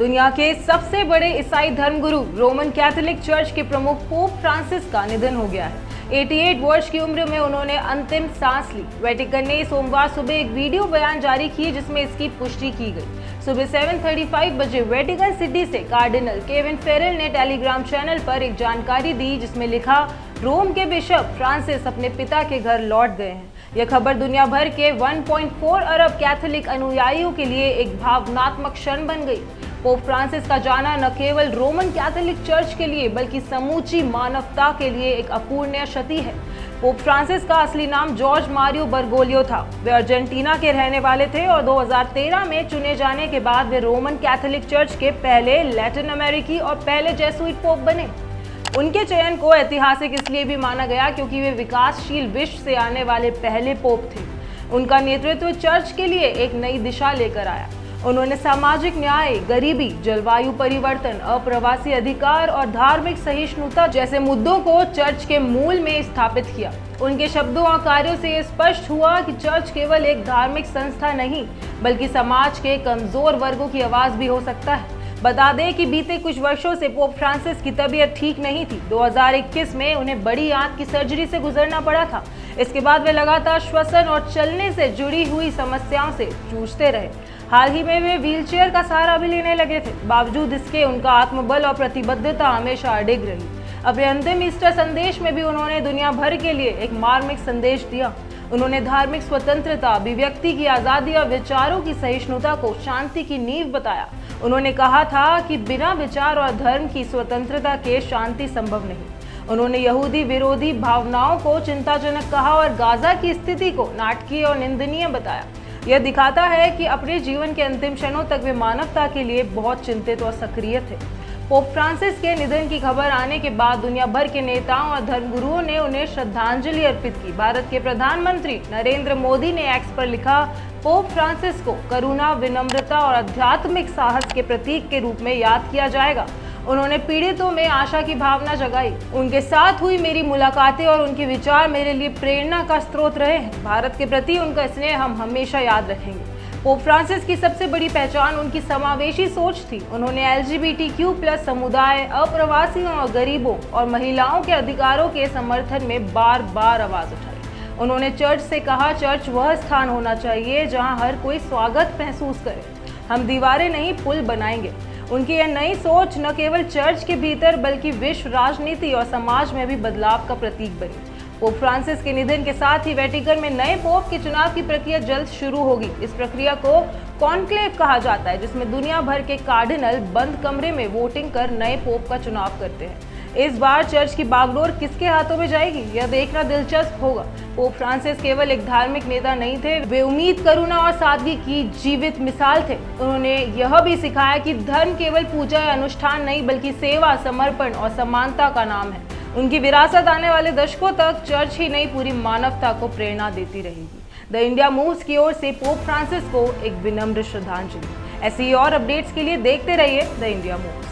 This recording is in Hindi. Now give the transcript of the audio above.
दुनिया के सबसे बड़े ईसाई धर्मगुरु रोमन कैथोलिक चर्च के प्रमुख पोप फ्रांसिस का निधन हो गया है। 88 वर्ष की उम्र में उन्होंने अंतिम सांस ली। वेटिकन ने सोमवार सुबह एक वीडियो बयान जारी किए जिसमें इसकी पुष्टि की गई। सुबह 7:35 बजे वेटिकन सिटी से कार्डिनल केविन फेरेल ने टेलीग्राम चैनल पर एक जानकारी दी जिसमें लिखा, रोम के बिशप फ्रांसिस अपने पिता के घर लौट गए हैं। यह खबर दुनिया भर के 1.4 अरब कैथोलिक अनुयायियों के लिए एक भावनात्मक क्षण बन गई। पोप फ्रांसिस का जाना न केवल रोमन कैथोलिक चर्च के लिए बल्कि समूची मानवता के लिए एक अपूरणीय क्षति है। पोप फ्रांसिस का असली नाम जॉर्ज मारियो बर्गोलियो था। वे अर्जेंटीना के रहने वाले थे और 2013 में चुने जाने के बाद वे रोमन कैथोलिक चर्च के पहले लैटिन अमेरिकी और पहले जेसुइट पोप बने। उनके चयन को ऐतिहासिक इसलिए भी माना गया क्योंकि वे विकासशील विश्व से आने वाले पहले पोप थे। उनका नेतृत्व चर्च के लिए एक नई दिशा लेकर आया। उन्होंने सामाजिक न्याय, गरीबी, जलवायु परिवर्तन, अप्रवासी अधिकार और धार्मिक सहिष्णुता जैसे मुद्दों को चर्च के मूल में स्थापित किया। उनके शब्दों और कार्यों से यह स्पष्ट हुआ कि चर्च केवल एक धार्मिक संस्था नहीं बल्कि समाज के कमजोर वर्गों की आवाज भी हो सकता है। बता दें कि बीते कुछ वर्षों से पोप फ्रांसिस की तबीयत ठीक नहीं थी। 2021 में उन्हें बड़ी आंत की सर्जरी से गुजरना पड़ा था। इसके बाद वे लगातार श्वसन और चलने से जुड़ी हुई समस्याओं से जूझते रहे। हाल ही में वे व्हीलचेयर का सहारा भी लेने लगे थे। बावजूद इसके उनका आत्मबल और प्रतिबद्धता हमेशा अडिग रही। अपने अंतिम ईस्टर संदेश में भी उन्होंने दुनिया भर के लिए एक मार्मिक संदेश दिया। उन्होंने धार्मिक स्वतंत्रता, अभिव्यक्ति की आज़ादी और विचारों की सहिष्णुता को शांति की नींव बताया। उन्होंने कहा था कि बिना विचार और धर्म की स्वतंत्रता के शांति संभव नहीं। उन्होंने यहूदी विरोधी भावनाओं को चिंताजनक कहा और गाजा की स्थिति को नाटकीय और निंदनीय बताया। यह दिखाता है कि अपने जीवन के अंतिम क्षणों तक वे मानवता के लिए बहुत चिंतित और सक्रिय थे। पोप फ्रांसिस के निधन की खबर आने के बाद दुनिया भर के नेताओं और धर्मगुरुओं ने उन्हें श्रद्धांजलि अर्पित की। भारत के प्रधानमंत्री नरेंद्र मोदी ने एक्स पर लिखा, पोप फ्रांसिस को करुणा, विनम्रता और आध्यात्मिक साहस के प्रतीक के रूप में याद किया जाएगा। उन्होंने पीड़ितों में आशा की भावना जगाई। उनके साथ हुई मेरी मुलाकातें और उनके विचार मेरे लिए प्रेरणा का स्रोत रहे हैं। भारत के प्रति उनका स्नेह हम हमेशा याद रखेंगे। पोप फ्रांसिस की सबसे बड़ी पहचान उनकी समावेशी सोच थी। उन्होंने LGBTQ+ समुदाय, अप्रवासियों और गरीबों और महिलाओं के अधिकारों के समर्थन में बार बार आवाज उठाई। उन्होंने चर्च से कहा, चर्च वह स्थान होना चाहिए जहां हर कोई स्वागत महसूस करे। हम दीवारें नहीं, पुल बनाएंगे। उनकी यह नई सोच न केवल चर्च के भीतर बल्कि विश्व राजनीति और समाज में भी बदलाव का प्रतीक बनी। पोप फ्रांसिस के निधन के साथ ही वेटिकन में नए पोप के चुनाव की प्रक्रिया जल्द शुरू होगी। इस प्रक्रिया को कॉन्क्लेव कहा जाता है, जिसमें दुनिया भर के कार्डिनल बंद कमरे में वोटिंग कर नए पोप का चुनाव करते हैं। इस बार चर्च की बागडोर किसके हाथों में जाएगी, यह देखना दिलचस्प होगा। पोप फ्रांसिस केवल एक धार्मिक नेता नहीं थे, वे उम्मीद, करुणा और सादगी की जीवित मिसाल थे। उन्होंने यह भी सिखाया कि धर्म केवल पूजा या अनुष्ठान नहीं बल्कि सेवा, समर्पण और समानता का नाम है। उनकी विरासत आने वाले दशकों तक चर्च ही नहीं पूरी मानवता को प्रेरणा देती रहेगी। द इंडिया मूव्स की ओर से पोप फ्रांसिस को एक विनम्र श्रद्धांजलि। ऐसी और अपडेट्स के लिए देखते रहिए द इंडिया मूव्स।